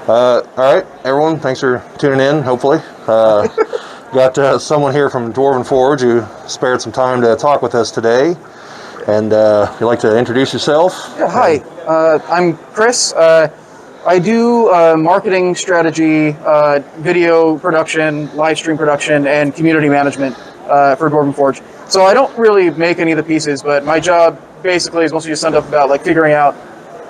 All right, everyone, thanks for tuning in, hopefully. Got someone here from Dwarven Forge who spared some time to talk with us today. And you'd like to introduce yourself? Yeah, hi, I'm Chris. I do marketing strategy, video production, live stream production, and community management for Dwarven Forge. So I don't really make any of the pieces, but my job basically is mostly just stuff about like figuring out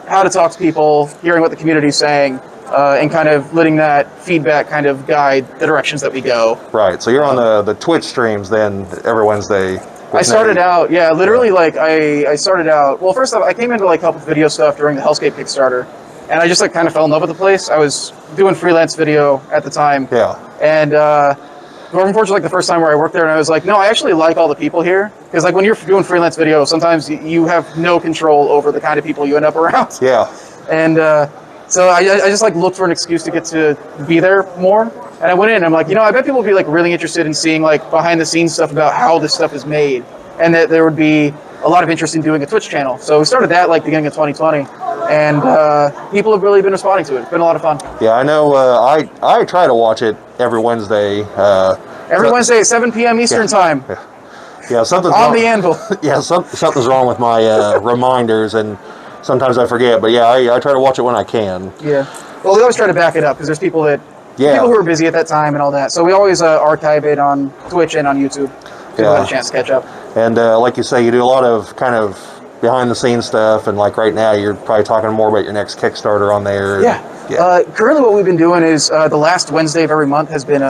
how to talk to people, hearing what the community is saying, and kind of letting that feedback kind of guide the directions that we go. Right, so you're on the Twitch streams then every Wednesday. I started out, literally like I started out, well, first off, I came in to like help with video stuff during the Hellscape Kickstarter, and I just like kind of fell in love with the place. I was doing freelance video at the time. Yeah. And Dwarven Forge was like the first time where I worked there, and I was like, no, I actually like all the people here. Because like when you're doing freelance video, sometimes you have no control over the kind of people you end up around. Yeah. And so I just like looked for an excuse to get to be there more. And I went in and I'm like, I bet people would be like really interested in seeing like behind the scenes stuff about how this stuff is made. And that there would be a lot of interest in doing a Twitch channel. So we started that like beginning of 2020. And people have really been responding to it. It's been a lot of fun. Yeah, I know. I try to watch it every Wednesday. Every Wednesday at 7 p.m. Eastern time. Yeah, something's on wrong. The anvil. Yeah, something's wrong with my reminders, and sometimes I forget. But yeah, I try to watch it when I can. Yeah. Well, we always try to back it up because there's people who are busy at that time and all that. So we always archive it on Twitch and on YouTube. So we'll have a chance to catch up. And like you say, you do a lot of kind of behind the scenes stuff, and like right now you're probably talking more about your next Kickstarter on there. Yeah. Currently what we've been doing is the last Wednesday of every month has been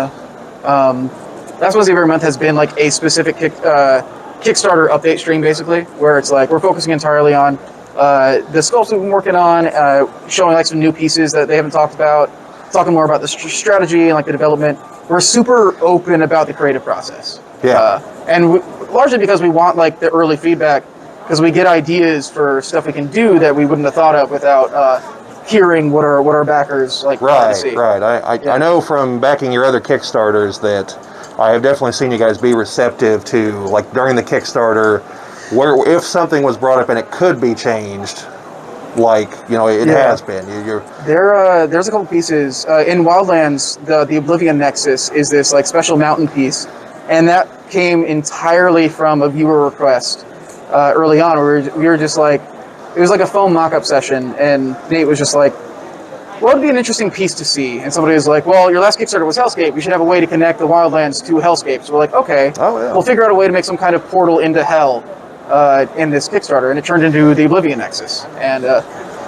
like a specific Kickstarter update stream, basically, where it's like we're focusing entirely on the sculpts we've been working on, showing like some new pieces that they haven't talked about, talking more about the strategy and like the development. We're super open about the creative process. Yeah. Largely because we want like the early feedback, because we get ideas for stuff we can do that we wouldn't have thought of without hearing what our backers like want to see. Right. I know from backing your other Kickstarters that I have definitely seen you guys be receptive to, like during the Kickstarter, where if something was brought up and it could be changed, like it has been. There's a couple pieces in Wildlands. The Oblivion Nexus is this like special mountain piece, and that came entirely from a viewer request early on. Where we were just like, it was like a foam mock-up session, and Nate was just like, what would be an interesting piece to see? And somebody was like, well, your last Kickstarter was Hellscape. We should have a way to connect the Wildlands to Hellscape. So we're like, okay, we'll figure out a way to make some kind of portal into Hell in this Kickstarter. And it turned into the Oblivion Nexus. And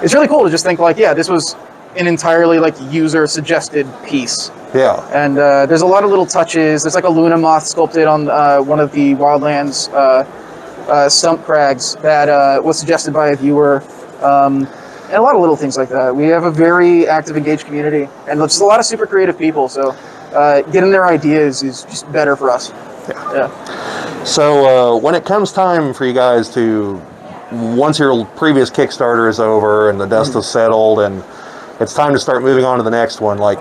it's really cool to just think like, this was an entirely like user-suggested piece. Yeah. And there's a lot of little touches. There's like a Luna moth sculpted on one of the Wildlands stump crags that was suggested by a viewer. And a lot of little things like that. We have a very active, engaged community, and just a lot of super creative people. So getting their ideas is just better for us. Yeah. So when it comes time for you guys to, once your previous Kickstarter is over and the dust is settled and it's time to start moving on to the next one, like,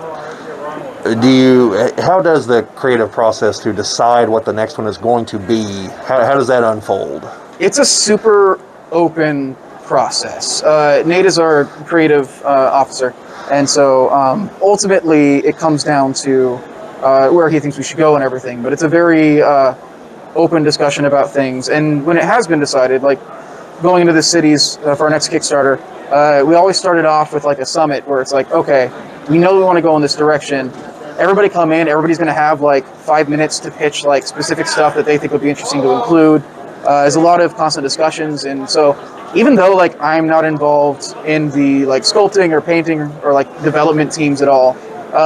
how does the creative process to decide what the next one is going to be, how does that unfold? It's a super open process. Nate is our creative officer, and so ultimately it comes down to where he thinks we should go and everything, but it's a very open discussion about things. And when it has been decided, like going into the cities for our next Kickstarter, we always started off with like a summit where it's like, okay, we know we want to go in this direction. Everybody come in, everybody's going to have like 5 minutes to pitch like specific stuff that they think would be interesting to include. There's a lot of constant discussions, and so even though like I'm not involved in the like sculpting or painting or like development teams at all,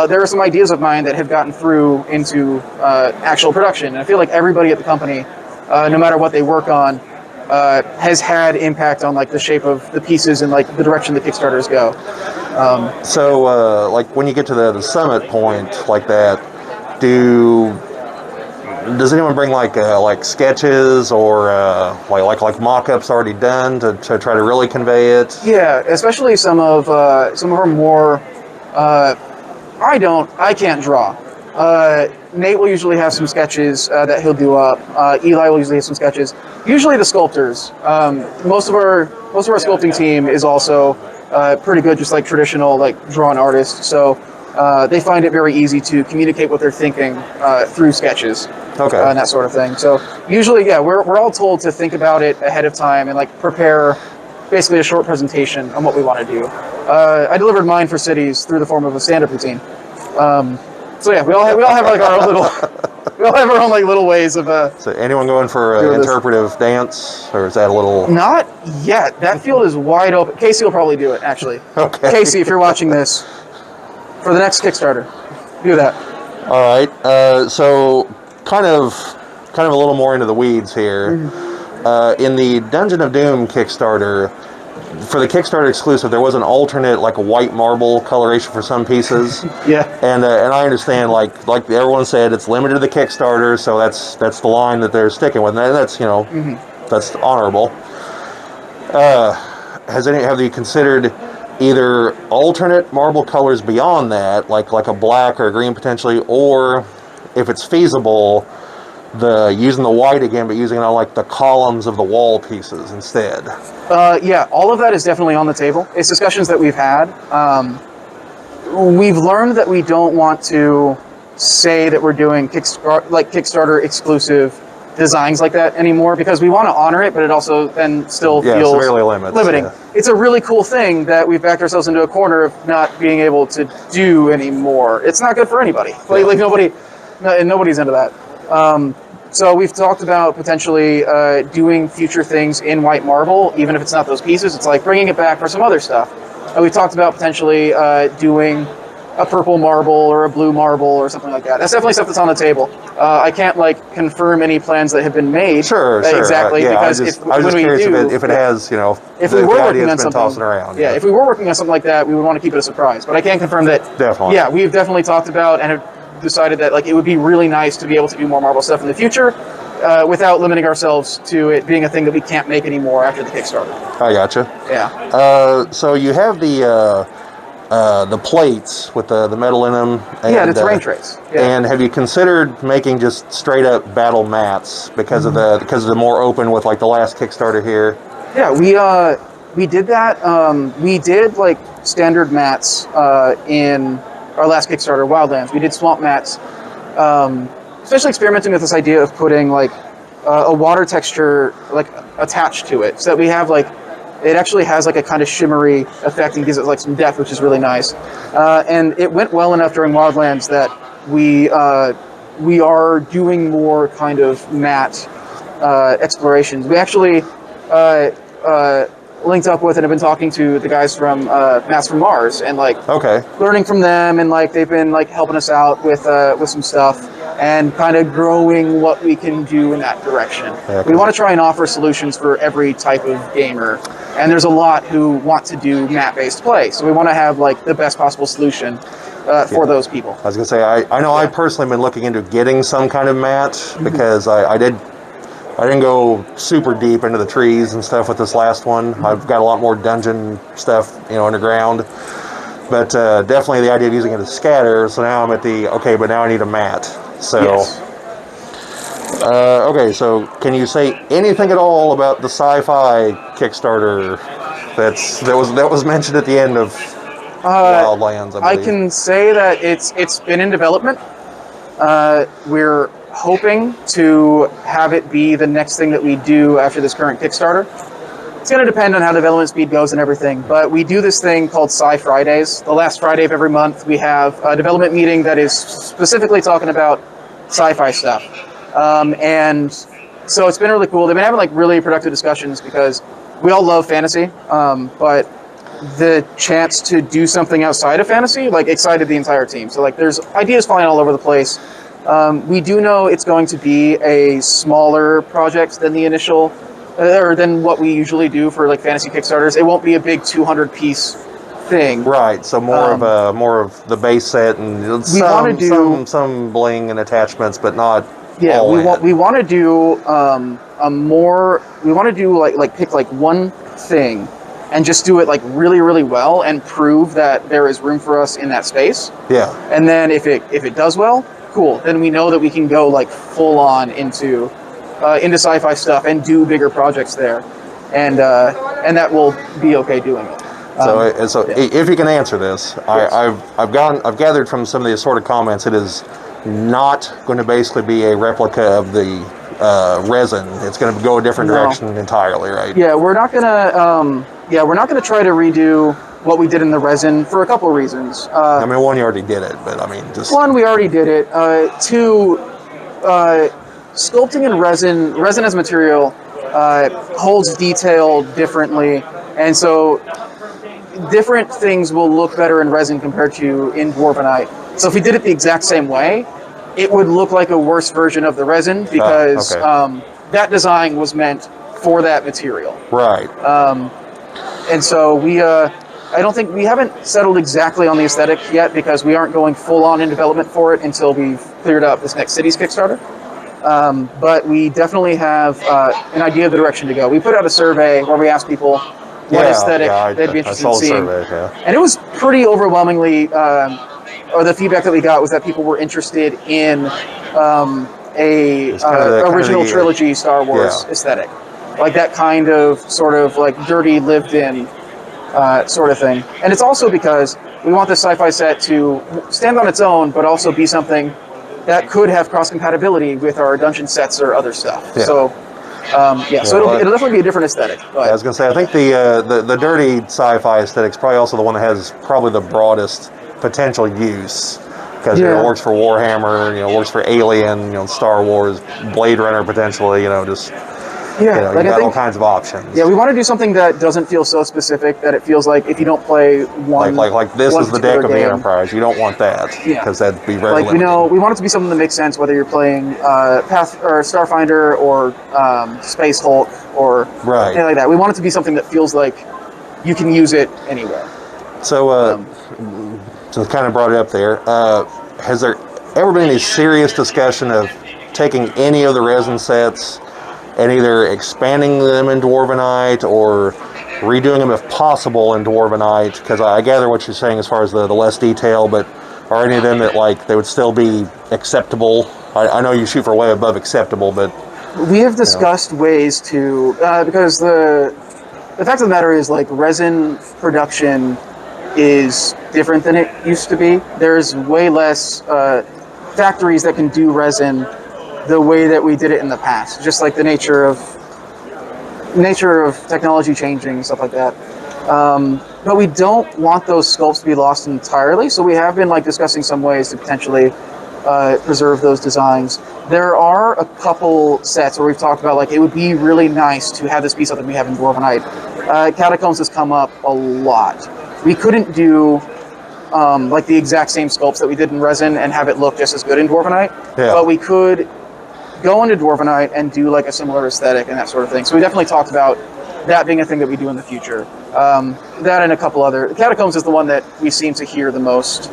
there are some ideas of mine that have gotten through into actual production. And I feel like everybody at the company, no matter what they work on, has had impact on like the shape of the pieces and like the direction the Kickstarters go. So like when you get to the summit point like that, does anyone bring like sketches or like mock-ups already done to try to really convey it? Yeah, especially some of our more I can't draw. Nate will usually have some sketches that he'll do up. Eli will usually have some sketches. Usually the sculptors. Most of our sculpting team is also pretty good, just like traditional like drawn artists. So they find it very easy to communicate what they're thinking through sketches. Okay. And that sort of thing. So usually, yeah, we're all told to think about it ahead of time and like prepare basically a short presentation on what we want to do. I delivered mine for cities through the form of a stand-up routine. So yeah, we all have like our own little we all have our own like little ways of. So anyone going for interpretive dance, or is that a little? Not yet. That field is wide open. Casey will probably do it actually. Okay. Casey, if you're watching this, for the next Kickstarter, do that. All right. So kind of a little more into the weeds here. Mm-hmm. In the Dungeon of Doom Kickstarter, for the Kickstarter exclusive, there was an alternate, like a white marble coloration for some pieces. Yeah. And I understand, like everyone said, it's limited to the Kickstarter, so that's the line that they're sticking with, and that's that's honorable. Have you considered either alternate marble colors beyond that, like a black or a green potentially, or if it's feasible, using the white again, but using it on like the columns of the wall pieces instead? Yeah, all of that is definitely on the table. It's discussions that we've had. We've learned that we don't want to say that we're doing Kickstarter exclusive designs like that anymore, because we want to honor it, but it also then still feels severely limiting. Yeah. It's a really cool thing that we've backed ourselves into a corner of not being able to do anymore. It's not good for anybody. Like nobody's into that. So we've talked about potentially doing future things in white marble, even if it's not those pieces. It's like bringing it back for some other stuff. We've talked about potentially doing a purple marble or a blue marble or something like that. That's definitely stuff that's on the table. I can't confirm any plans that have been made. Sure. Exactly. Because I was just curious if it has, if we were working on something, tossing around. Yeah, if we were working on something like that, we would want to keep it a surprise. But I can confirm that. Definitely. Yeah, we've definitely talked about and have decided that it would be really nice to be able to do more marble stuff in the future, without limiting ourselves to it being a thing that we can't make anymore after the Kickstarter. I gotcha. Yeah. So you have the plates with the metal in them. And, the terrain trays. Yeah. And have you considered making just straight up battle mats because of the more open with the last Kickstarter here? Yeah, we did that. We did standard mats in our last Kickstarter, Wildlands. We did swamp mats, especially experimenting with this idea of putting a water texture attached to it, so that we have it actually has a kind of shimmery effect and gives it some depth, which is really nice. And it went well enough during Wildlands that we are doing more kind of matte explorations. We actually linked up with and have been talking to the guys from Mats from Mars and learning from them, and they've been helping us out with some stuff and kind of growing what we can do in that direction. Yeah, we want to try and offer solutions for every type of gamer, and there's a lot who want to do mat-based play, so we want to have the best possible solution for those people. I was gonna say I know I personally been looking into getting some kind of mat because I didn't go super deep into the trees and stuff with this last one. I've got a lot more dungeon stuff, underground. But definitely the idea of using it as scatter. So now I'm at but now I need a mat. So, yes. Okay, so can you say anything at all about the Sci-Fi Kickstarter that was mentioned at the end of Wildlands? I can say that it's been in development. We're hoping to have it be the next thing that we do after this current Kickstarter. It's going to depend on how development speed goes and everything, but we do this thing called Sci Fridays. The last Friday of every month, we have a development meeting that is specifically talking about sci-fi stuff. And so it's been really cool. They've been having really productive discussions because we all love fantasy, but the chance to do something outside of fantasy excited the entire team. So there's ideas flying all over the place. We do know it's going to be a smaller project than the initial, or than what we usually do for fantasy Kickstarters. It won't be a big 200-piece thing. Right. So more of the base set and some bling and attachments, but not. Yeah, we want to do pick one thing and just do it really, really well and prove that there is room for us in that space. Yeah. And then if it does well, cool. Then we know that we can go full on into sci-fi stuff and do bigger projects there, and that will be okay doing it. If you can answer this, Yes. I've gathered from some of the assorted comments, it is not going to basically be a replica of the resin. It's going to go a different direction entirely, right? Yeah, we're not gonna. We're not gonna try to redo what we did in the resin for a couple of reasons. I mean, one, you already did it, but I mean, just One, we already did it. Two, sculpting in resin as material holds detail differently, and so different things will look better in resin compared to in Dwarvenite. So if we did it the exact same way, it would look like a worse version of the resin because that design was meant for that material. right. And so I don't think we haven't settled exactly on the aesthetic yet because we aren't going full on in development for it until we've cleared up this next city's Kickstarter. But we definitely have an idea of the direction to go. We put out a survey where we asked people what aesthetic they'd be interested in seeing. And it was pretty overwhelmingly, or the feedback that we got was that people were interested in original trilogy Star Wars aesthetic. Like that kind of sort of like dirty, lived in sort of thing. And it's also because we want this sci-fi set to stand on its own, but also be something that could have cross-compatibility with our dungeon sets or other stuff. Yeah. So it'll definitely be a different aesthetic. But I was going to say, I think the dirty sci-fi aesthetic is probably also the one that has probably the broadest potential use, because it works for Warhammer, works for Alien, Star Wars, Blade Runner potentially, just you got all kinds of options. Yeah, we want to do something that doesn't feel so specific that it feels like if you don't play one, like this is the deck of the game, Enterprise. You don't want that because that'd be very limiting. We want it to be something that makes sense whether you're playing Path or Starfinder or Space Hulk or anything like that. We want it to be something that feels like you can use it anywhere. So, since kind of brought it up there, has there ever been any serious discussion of taking any of the resin sets and either expanding them in Dwarvenite or redoing them if possible in Dwarvenite? Because I gather what you're saying as far as the less detail, but are any of them that they would still be acceptable? I know you shoot for way above acceptable, but we have discussed ways to because the fact of the matter is resin production is different than it used to be. There's way less factories that can do resin the way that we did it in the past, just like the nature of technology changing and stuff like that. But we don't want those sculpts to be lost entirely, so we have been discussing some ways to potentially preserve those designs. There are a couple sets where we've talked about it would be really nice to have this piece up that we have in Dwarvenite. Catacombs has come up a lot. We couldn't do the exact same sculpts that we did in resin and have it look just as good in Dwarvenite, but we could go into Dwarvenite and do a similar aesthetic and that sort of thing. So we definitely talked about that being a thing that we do in the future. That and a couple other. Catacombs is the one that we seem to hear the most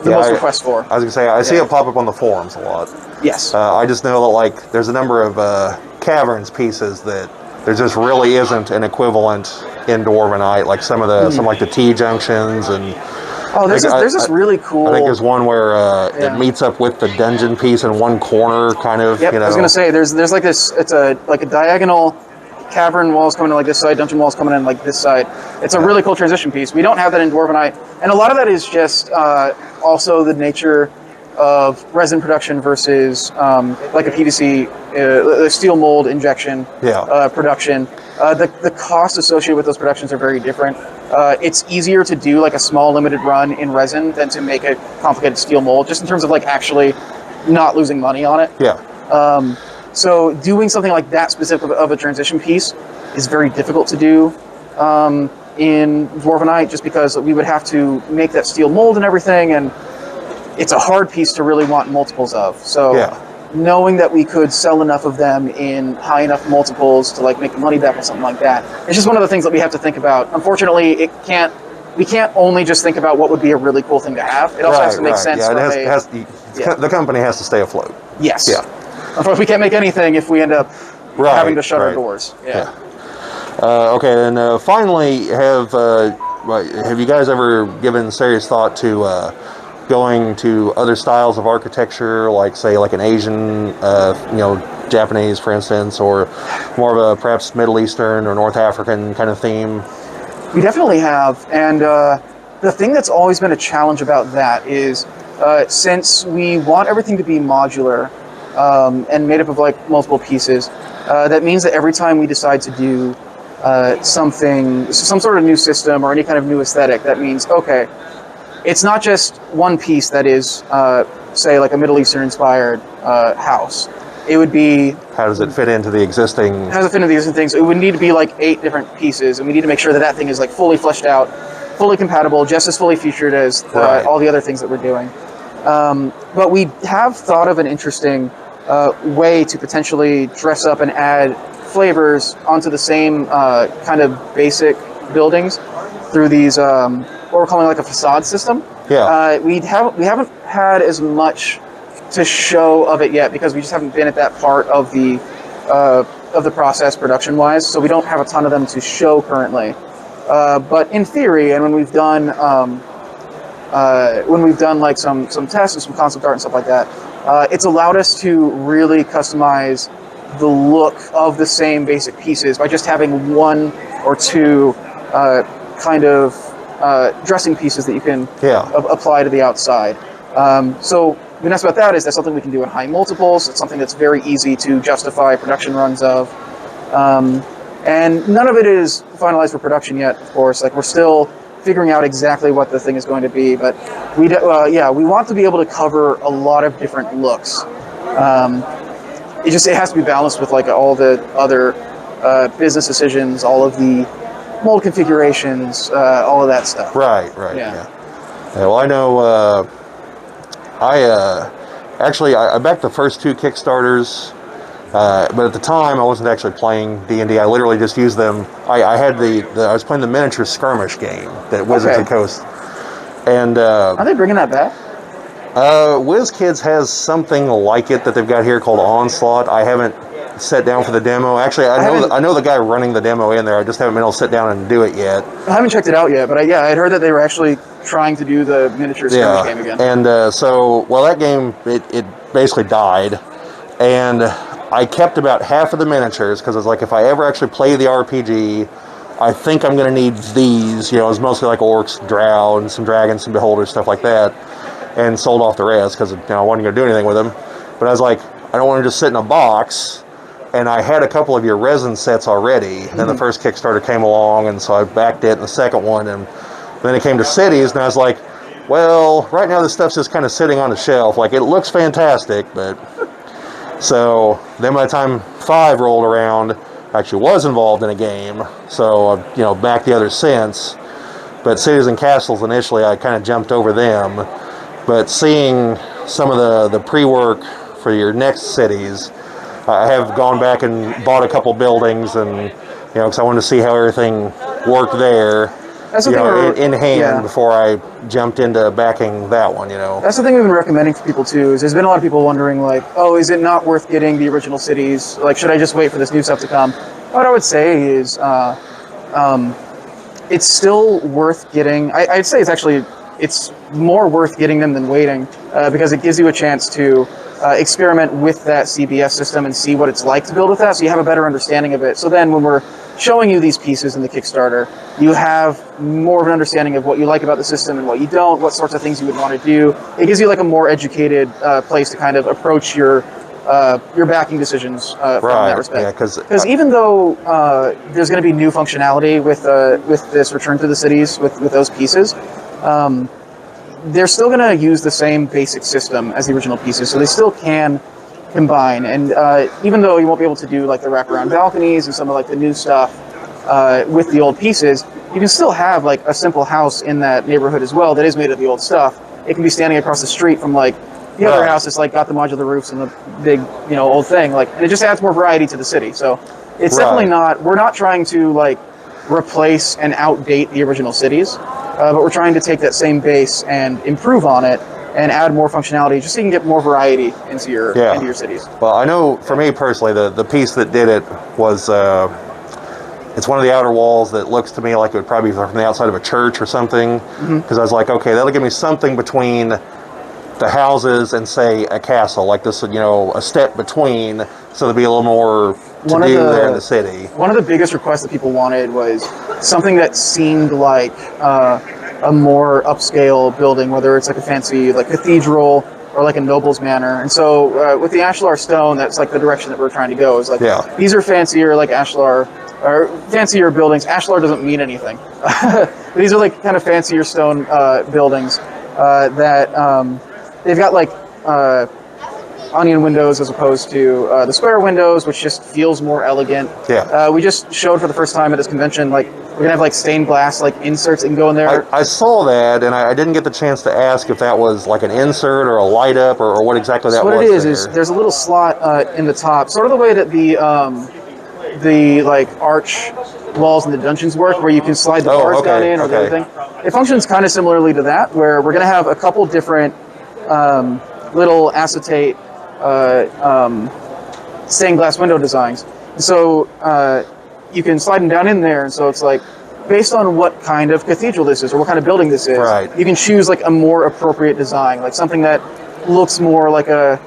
requests for. I was going to say, I see it pop up on the forums a lot. Yes. I just know that there's a number of Caverns pieces that there just really isn't an equivalent in Dwarvenite, some the T-junctions and... Oh, there's this really cool... I think there's one where it meets up with the dungeon piece in one corner, kind of, Yep, I was going to say, there's this, it's a diagonal cavern walls coming in this side, dungeon walls coming in this side. It's a really cool transition piece. We don't have that in Dwarvenite, and a lot of that is just also the nature of resin production versus a PVC, steel mold injection production. The costs associated with those productions are very different. It's easier to do a small limited run in resin than to make a complicated steel mold, just in terms of actually not losing money on it. Yeah. So doing something like that specific of a transition piece is very difficult to do in Dwarvenite, just because we would have to make that steel mold and everything, and it's a hard piece to really want multiples of. So knowing that we could sell enough of them in high enough multiples to make the money back or something like that, it's just one of the things that we have to think about. Unfortunately, we can't only just think about what would be a really cool thing to have. It also has to make sense. Yeah, the company has to stay afloat. Yes. Yeah. We can't make anything if we end up having to shut our doors. Yeah. Okay, then finally, have you guys ever given serious thought to going to other styles of architecture, say an Asian, Japanese, for instance, or more of a perhaps Middle Eastern or North African kind of theme? We definitely have, and the thing that's always been a challenge about that is since we want everything to be modular and made up of like multiple pieces, that means that every time we decide to do some sort of new system or any kind of new aesthetic, that means, okay, it's not just one piece that is, say, like a Middle Eastern inspired house. It would be... How does it fit into the existing... How does it fit into the existing things? It would need to be like 8 different pieces, and we need to make sure that that thing is like fully fleshed out, fully compatible, just as fully featured as all the other things that we're doing. But we have thought of an interesting way to potentially dress up and add flavors onto the same kind of basic buildings through these, what we're calling like a facade system. Yeah. We haven't had as much to show of it yet because we just haven't been at that part of the process production wise, so we don't have a ton of them to show currently. But in theory, and when we've done like some tests and some concept art and stuff like that, it's allowed us to really customize the look of the same basic pieces by just having 1 or 2 kind of dressing pieces that you can apply to the outside. So the nice about that is that's something we can do in high multiples. It's something that's very easy to justify production runs of. And none of it is finalized for production yet, of course. Like, we're still figuring out exactly what the thing is going to be, but we want to be able to cover a lot of different looks. It has to be balanced with like all the other business decisions, all of the mold configurations, all of that stuff. Right. Yeah, well, I know I backed the first 2 Kickstarters, but at the time I wasn't actually playing D&D. I literally just used them. I had I was playing the miniature skirmish game that Wizards of the Coast. And are they bringing that back? WizKids has something like it that they've got here called Onslaught. I haven't sat down for the demo. Actually, I know the guy running the demo in there. I just haven't been able to sit down and do it yet. I haven't checked it out yet, but I'd heard that they were actually trying to do the miniature skirmish game again. And that game, it basically died. And I kept about half of the miniatures because I was like, if I ever actually play the RPG, I think I'm going to need these. It was mostly like orcs, drow, and some dragons, some beholders, stuff like that. And sold off the rest because I wasn't going to do anything with them. But I was like, I don't want to just sit in a box. And I had a couple of your resin sets already. And then the first Kickstarter came along, and so I backed it in the second one. And then it came to cities, and I was like, well, right now this stuff's just kind of sitting on the shelf. Like, it looks fantastic, but... So then by the time 5 rolled around, I actually was involved in a game. So I've backed the others since. But Cities and Castles, initially, I kind of jumped over them. But seeing some of the pre-work for your next cities, I have gone back and bought a couple buildings, and because I wanted to see how everything worked there, in hand before I jumped into backing that one. That's the thing we've been recommending for people too. Is there's been a lot of people wondering, like, oh, is it not worth getting the original cities? Like, should I just wait for this new stuff to come? What I would say is, it's still worth getting. I'd say it's more worth getting them than waiting, because it gives you a chance to experiment with that CBS system and see what it's like to build with that, so you have a better understanding of it. So then when we're showing you these pieces in the Kickstarter, you have more of an understanding of what you like about the system and what you don't, what sorts of things you would want to do. It gives you like a more educated place to kind of approach your backing decisions from that respect. Because even though there's going to be new functionality with this Return to the Cities, with those pieces, they're still going to use the same basic system as the original pieces, so they still can combine. And even though you won't be able to do like the wraparound balconies and some of like the new stuff with the old pieces, you can still have like a simple house in that neighborhood as well that is made of the old stuff. It can be standing across the street from like the other house that's like got the modular roofs and the big old thing, and it just adds more variety to the city. So it's definitely not, we're not trying to like replace and outdate the original cities, but we're trying to take that same base and improve on it and add more functionality just so you can get more variety into your cities. Well, I know for me personally, the piece that did it was, it's one of the outer walls that looks to me like it would probably be from the outside of a church or something, because I was like, okay, that'll give me something between the houses and, say, a castle, like this, a step between, so there'd be a little more to do there in the city. One of the biggest requests that people wanted was something that seemed like a more upscale building, whether it's like a fancy like cathedral or like a noble's manor. And so with the ashlar stone, that's like the direction that we're trying to go. Is like these are fancier like ashlar or fancier buildings. Ashlar doesn't mean anything. These are like kind of fancier stone buildings that they've got like onion windows as opposed to the square windows, which just feels more elegant. We just showed for the first time at this convention, like we're gonna have like stained glass like inserts that can go in there. I saw that, and I didn't get the chance to ask if that was like an insert or a light up or what exactly that was. What it is there's a little slot in the top, sort of the way that the like arch walls in the dungeons work, where you can slide the bars down in or the other thing. It functions kind of similarly to that, where we're gonna have a couple different little acetate stained glass window designs. So you can slide them down in there, and so it's like based on what kind of cathedral this is or what kind of building this is, you can choose like a more appropriate design, like something that looks more like a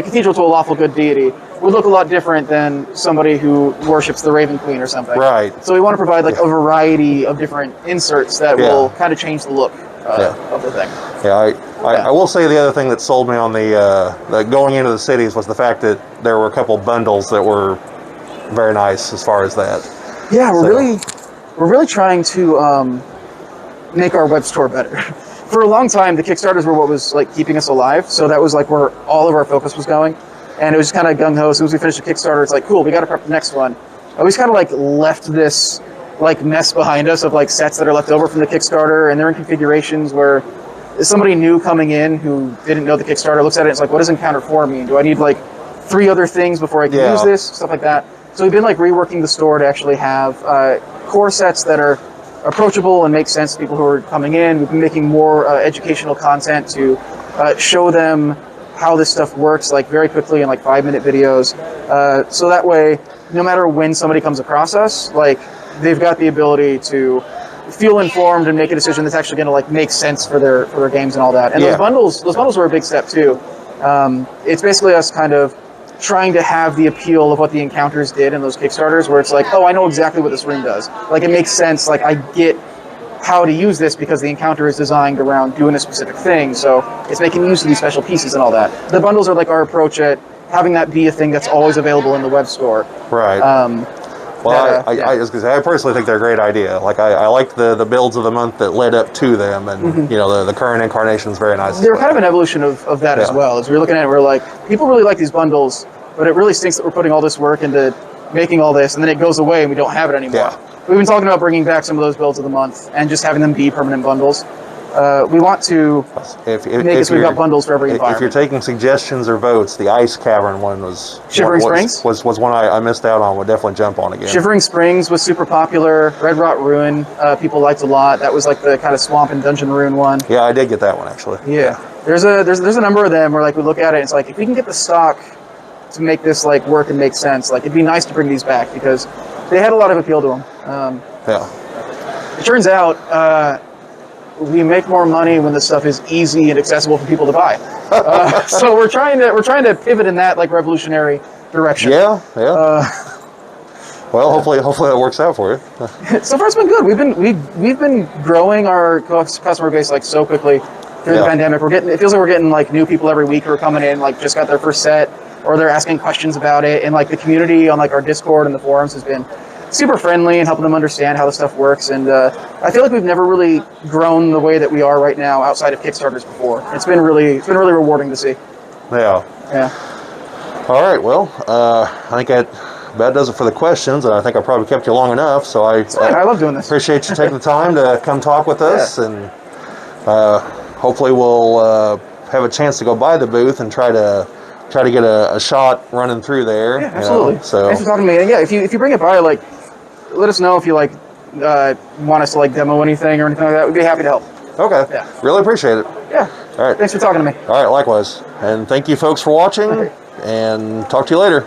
cathedral to a lawful good deity would look a lot different than somebody who worships the Raven Queen or something. So we want to provide like a variety of different inserts that will kind of change the look of the thing. I will say the other thing that sold me on the going into the cities was the fact that there were a couple bundles that were very nice as far as that. Yeah, we're really trying to make our web store better. For a long time, the Kickstarters were what was like keeping us alive. So that was like where all of our focus was going, and it was just kind of gung ho. As soon as we finished the Kickstarter, it's like cool, we got to prep the next one. I always kind of like left this like mess behind us of like sets that are left over from the Kickstarter, and they're in configurations where somebody new coming in who didn't know the Kickstarter looks at it, and it's like, what does Encounter 4 mean? Do I need like 3 other things before I can use this? Stuff like that. So we've been like reworking the store to actually have core sets that are approachable and make sense to people who are coming in. We've been making more educational content to show them how this stuff works, like very quickly in like 5-minute videos. So that way, no matter when somebody comes across us, like they've got the ability to feel informed and make a decision that's actually going to like make sense for their games and all that. And those bundles were a big step too. It's basically us kind of trying to have the appeal of what the Encounters did in those Kickstarters, where it's like, oh, I know exactly what this room does. Like, it makes sense. Like, I get how to use this because the Encounter is designed around doing a specific thing. So it's making use of these special pieces and all that. The bundles are like our approach at having that be a thing that's always available in the web store. Well, I personally think they're a great idea. Like, I like the builds of the month that led up to them, and you know, the current incarnation is very nice. They're kind of an evolution of that as well. As we're looking at it, we're like, people really like these bundles, but it really stinks that we're putting all this work into making all this, and then it goes away and we don't have it anymore. We've been talking about bringing back some of those builds of the month and just having them be permanent bundles. We want to make it so we've got bundles for every environment. If you're taking suggestions or votes, the Ice Cavern one was was one I missed out on. Would definitely jump on again. Shivering Springs was super popular. Red Rot Ruin, people liked a lot. That was like the kind of swamp and dungeon ruin one. Yeah, I did get that one actually. There's a number of them where like we look at it and it's like, if we can get the stock to make this like work and make sense, like it'd be nice to bring these back because they had a lot of appeal to them. It turns out we make more money when the stuff is easy and accessible for people to buy. So we're trying to pivot in that like revolutionary direction. Well, hopefully that works out for you. So far it's been good. We've been growing our customer base like so quickly through the pandemic. It feels like we're getting like new people every week who are coming in, like just got their first set, or they're asking questions about it, and like the community on like our Discord and the forums has been super friendly and helping them understand how the stuff works. And I feel like we've never really grown the way that we are right now outside of Kickstarters before. It's been really rewarding to see. All right, well, I think that about does it for the questions, and I think I probably kept you long enough. So I love doing this. Appreciate you taking the time to come talk with us, and hopefully we'll have a chance to go by the booth and try to get a shot running through there. Yeah, absolutely. So thanks for talking to me. And yeah, if you bring it by, like, let us know if you like want us to like demo anything or anything like that. We'd be happy to help. Okay. Really appreciate it. Yeah. All right. Thanks for talking to me. All right. Likewise. And thank you folks for watching, and talk to you later.